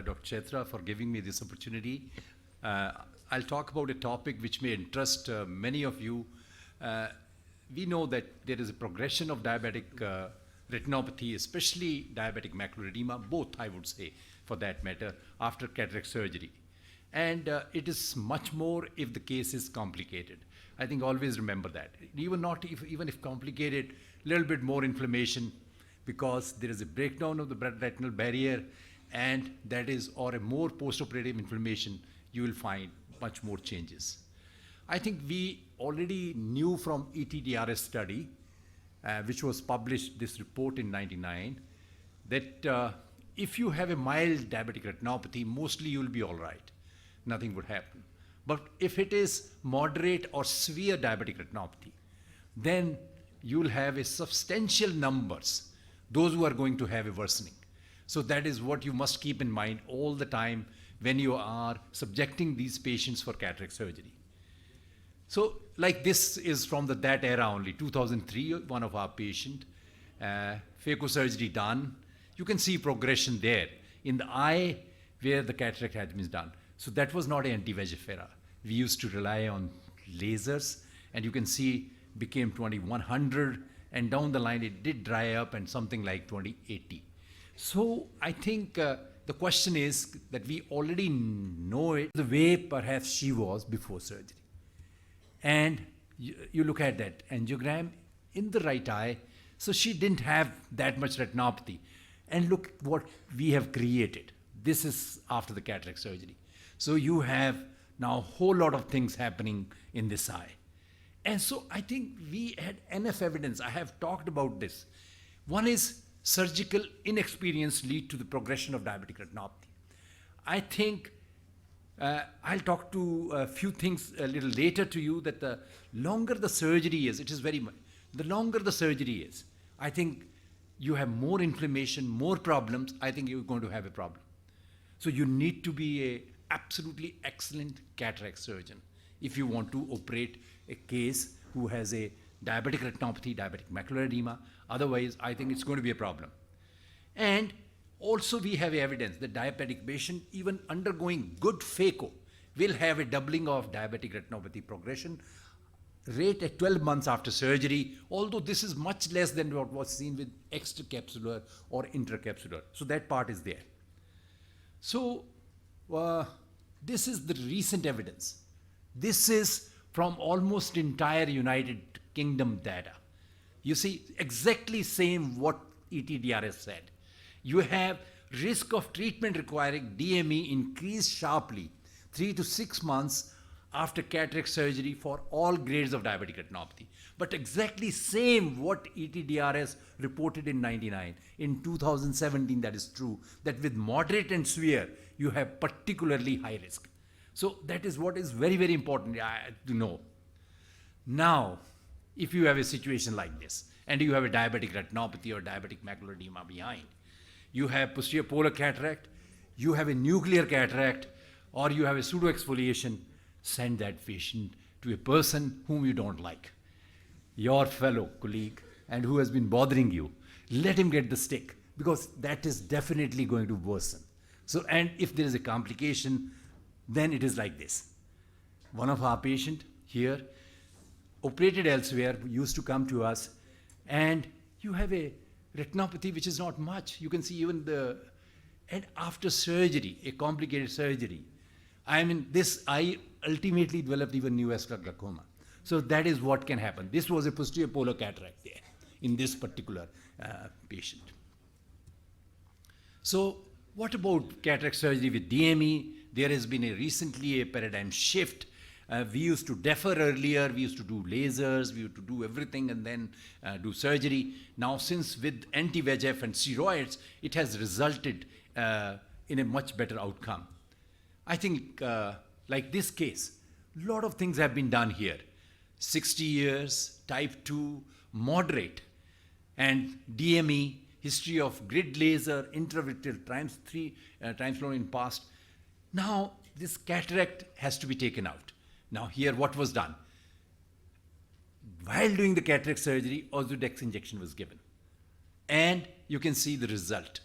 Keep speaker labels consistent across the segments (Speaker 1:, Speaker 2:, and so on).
Speaker 1: Dr. Chetra, for giving me this opportunity. I'll talk about a topic which may interest many of you. We know that there is a progression of diabetic retinopathy, especially diabetic macular edema, both I would say for that matter, after cataract surgery. And it is much more if the case is complicated. I think always remember that. Even if complicated, a little bit more inflammation because there is a breakdown of the blood retinal barrier, and that is, or a more postoperative inflammation, you will find much more changes. I think we already knew from ETDRS study, which was published, this report in '99, that if you have a mild diabetic retinopathy, mostly you'll be all right. Nothing would happen. But if it is moderate or severe diabetic retinopathy, then you'll have a substantial numbers, those who are going to have a worsening. So that is what you must keep in mind all the time when you are subjecting these patients for cataract surgery. So like this is from that era only, 2003, one of our patient, phaco surgery done. You can see progression there in the eye where the cataract had been done. So that was not an anti-VEGF era. We used to rely on lasers, and you can see became 2100, and down the line it did dry up and something like 2080. So I think the question is that we already know it the way perhaps she was before surgery. And you look at that angiogram in the right eye, so she didn't have that much retinopathy. And look what we have created. This is after the cataract surgery. So you have now a whole lot of things happening in this eye. And so I think we had enough evidence. I have talked about this. One is surgical inexperience lead to the progression of diabetic retinopathy. I think I'll talk to a few things a little later to you, that the longer the surgery is, it is very much, the longer the surgery is, I think you have more inflammation, more problems, I think you're going to have a problem. So you need to be a absolutely excellent cataract surgeon if you want to operate a case who has a diabetic retinopathy, diabetic macular edema. Otherwise, I think it's going to be a problem. And also we have evidence that diabetic patient, even undergoing good phaco, will have a doubling of diabetic retinopathy progression rate at 12 months after surgery, although this is much less than what was seen with extracapsular or intracapsular. So that part is there. So this is the recent evidence. This is from almost entire United Kingdom data. You see, exactly same what ETDRS said. You have risk of treatment requiring DME increased sharply 3 to 6 months after cataract surgery for all grades of diabetic retinopathy. But exactly same what ETDRS reported in '99. In 2017, that is true, that with moderate and severe, you have particularly high risk. So that is what is very, very important to know. Now, if you have a situation like this, and you have a diabetic retinopathy or diabetic macular edema behind, you have posterior polar cataract, you have a nuclear cataract, or you have a pseudoexfoliation, send that patient to a person whom you don't like, your fellow colleague, and who has been bothering you. Let him get the stick, because that is definitely going to worsen. So, and if there is a complication, then it is like this. One of our patient here, operated elsewhere, used to come to us, and you have a retinopathy which is not much. You can see even and after surgery, a complicated surgery, I mean, this eye ultimately developed even neovascular glaucoma. So that is what can happen. This was a posterior polar cataract there in this particular patient. So what about cataract surgery with DME? There has been recently a paradigm shift. We used to defer earlier, we used to do lasers, we used to do everything and then do surgery. Now since with anti-VEGF and steroids, it has resulted in a much better outcome. I think like this case, a lot of things have been done here. 60 years, type 2, moderate, and DME, history of grid laser, intravitreal triamcinolone in past. Now this cataract has to be taken out. Now here what was done? While doing the cataract surgery, Ozurdex injection was given. And you can see the result.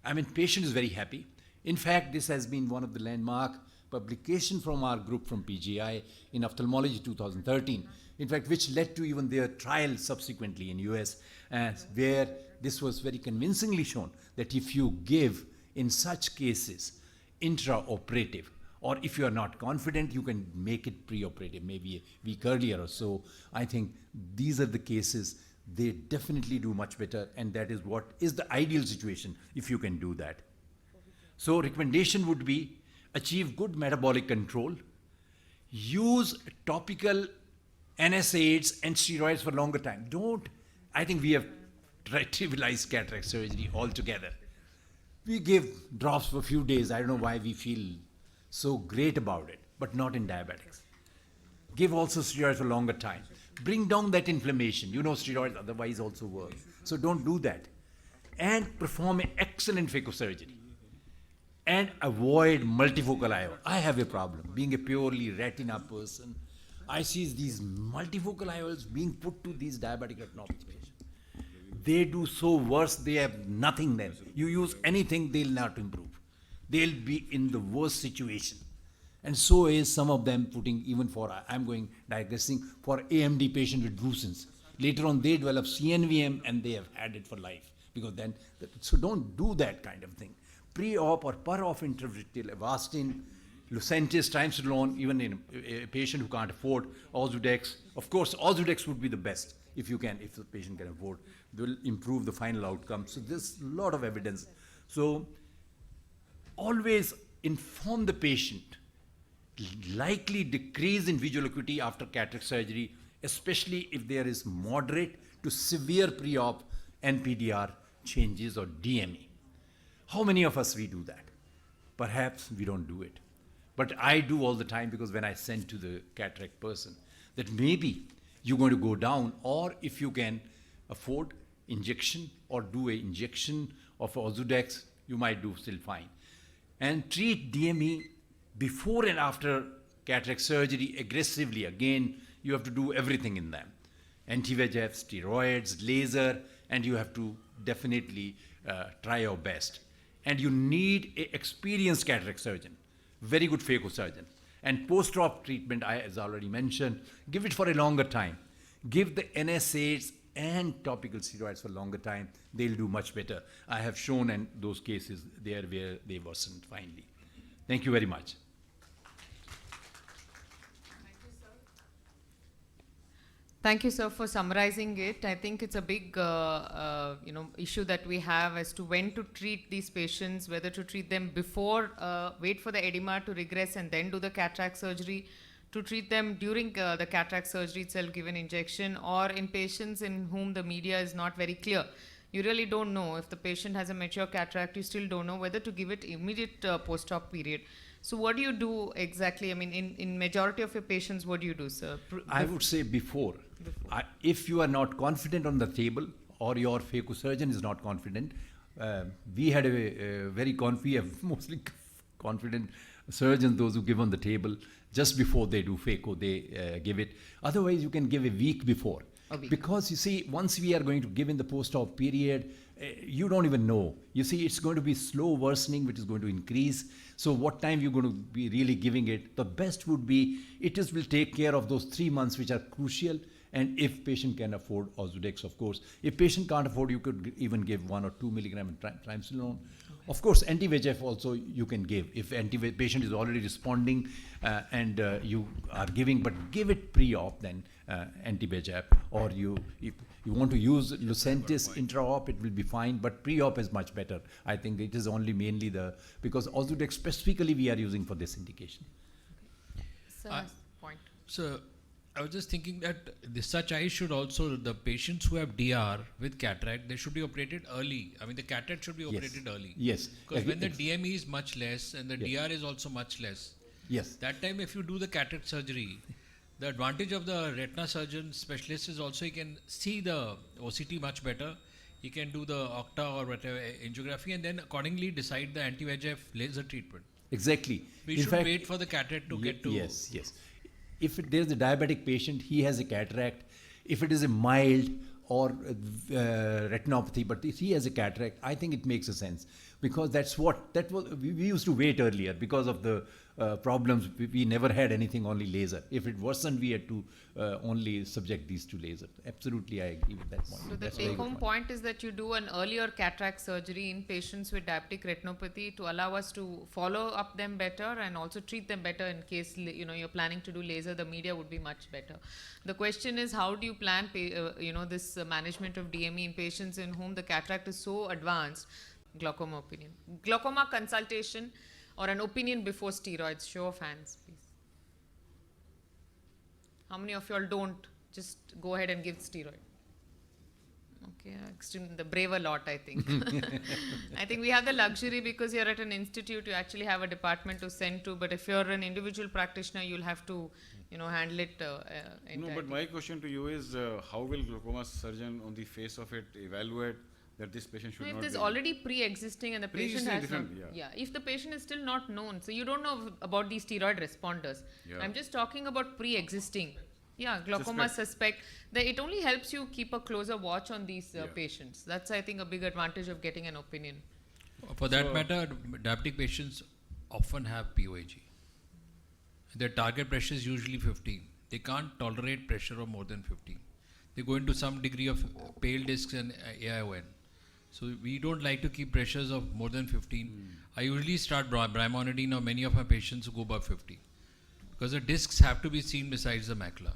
Speaker 1: I mean, patient is very happy. In fact, this has been one of the landmark publication from our group from PGI in Ophthalmology 2013, in fact, which led to even their trial subsequently in US, where this was very convincingly shown that if you give in such cases intraoperative, or if you are not confident, you can make it preoperative, maybe a week earlier or so. I think these are the cases, they definitely do much better, and that is what is the ideal situation if you can do that. So recommendation would be achieve good metabolic control, use topical NSAIDs and steroids for longer time. I think we have trivialized cataract surgery altogether. We give drops for a few days. I don't know why we feel so great about it, but not in diabetics. Give also steroids for longer time. Bring down that inflammation. You know steroids otherwise also work. So don't do that. And perform an excellent phacosurgery. And avoid multifocal IO. I have a problem. Being a purely retina person, I see these multifocal IOLs being put to these diabetic retinopathy patients. They do so worse, they have nothing then. You use anything, they'll not improve. They'll be in the worst situation. And so is some of them putting, even for, I'm going digressing, for AMD patient with Brussels. Later on, they develop CNVM and they have had it for life. Because then, so don't do that kind of thing. Pre-op or per-op intravitreal Avastin, Lucentis, triamcinolone, even in a patient who can't afford Ozurdex. Of course, Ozurdex would be the best if you can, if the patient can afford. They will improve the final outcome. So there's a lot of evidence. So always inform the patient. Likely decrease in visual acuity after cataract surgery, especially if there is moderate to severe pre-op NPDR changes or DME. How many of us we do that? Perhaps we don't do it. But I do all the time, because when I send to the cataract person, that maybe you're going to go down, or if you can afford injection or do an injection of Ozurdex, you might do still fine. And treat DME before and after cataract surgery aggressively. Again, you have to do everything in them. Anti-VEGF, steroids, laser, and you have to definitely try your best. And you need an experienced cataract surgeon, very good phacosurgeon. And post-op treatment, as already mentioned, give it for a longer time. Give the NSAIDs and topical steroids for longer time. They'll do much better. I have shown in those cases there where they worsened finally. Thank you very much.
Speaker 2: Thank you, sir, for summarizing it. I think it's a big issue that we have as to when to treat these patients, whether to treat them before, wait for the edema to regress and then do the cataract surgery, to treat them during the cataract surgery itself, give an injection, or in patients in whom the media is not very clear. You really don't know. If the patient has a mature cataract, you still don't know whether to give it immediate post-op period. So what do you do exactly? I mean, in majority of your patients, what do you do, sir?
Speaker 1: I would say before. If you are not confident on the table, or your phacosurgeon is not confident, we had a very we have mostly confident surgeons, those who give on the table just before they do phaco, they give it. Otherwise, you can give a week before. Because you see, once we are going to give in the post-op period, you don't even know. You see, it's going to be slow worsening, which is going to increase. So what time you're going to be really giving it? The best would be, will take care of those 3 months which are crucial. And if patient can afford Ozurdex, of course. If patient can't afford, you could even give 1 or 2 milligram triamcinolone. Of course, anti-VEGF also you can give. If patient is already responding and you are giving, but give it pre-op then anti-VEGF. Or if you want to use Lucentis intra-op, it will be fine, but pre-op is much better. I think it is only mainly because Ozurdex specifically we are using for this indication.
Speaker 2: Sir, point.
Speaker 3: So I was just thinking that such eyes should also, the patients who have DR with cataract, they should be operated early. I mean, the cataract should be operated early.
Speaker 1: Yes.
Speaker 3: Because when the DME is much less and the DR is also much less.
Speaker 1: Yes.
Speaker 3: That time if you do the cataract surgery, the advantage of the retina surgeon specialist is also he can see the OCT much better. He can do the octa or whatever angiography and then accordingly decide the anti-VEGF laser treatment.
Speaker 1: Exactly.
Speaker 3: We should wait for the cataract to get to...
Speaker 1: Yes, yes. If there's a diabetic patient, he has a cataract. If it is a mild or retinopathy, but if he has a cataract, I think it makes a sense. because that was we used to wait earlier because of the problems. We never had anything only laser. If it worsened, we had to only subject these to laser. Absolutely, I agree with that point.
Speaker 2: So the
Speaker 1: That's a very good
Speaker 2: take-home point is that you do an earlier cataract surgery in patients with diabetic retinopathy to allow us to follow up them better and also treat them better in case you're planning to do laser. The media would be much better. The question is, how do you plan this management of DME in patients in whom the cataract is so advanced? Glaucoma opinion. Glaucoma consultation or an opinion before steroids. Show of hands, please. How many of you all don't just go ahead and give steroid? Okay, the braver lot, I think. I think we have the luxury because you're at an institute, you actually have a department to send to, but if you're an individual practitioner, you'll have to, handle it entirely.
Speaker 4: No, but my question to you is, how will glaucoma surgeon on the face of it evaluate that this patient should
Speaker 2: If
Speaker 4: not
Speaker 2: there's
Speaker 4: be?
Speaker 2: already pre-existing and the patient has
Speaker 4: different,
Speaker 2: if the patient is still not known, so you don't know about these steroid responders.
Speaker 4: Yeah.
Speaker 2: I'm just talking about pre-existing. Yeah, glaucoma suspect. It only helps you keep a closer watch on these patients. That's, I think, a big advantage of getting an opinion.
Speaker 3: For that matter, diabetic patients often have POAG. Their target pressure is usually 15. They can't tolerate pressure of more than 15. They go into some degree of pale discs and AION. So we don't like to keep pressures of more than 15. I usually start brimonidine on many of my patients who go above 50. Because the discs have to be seen besides the macula.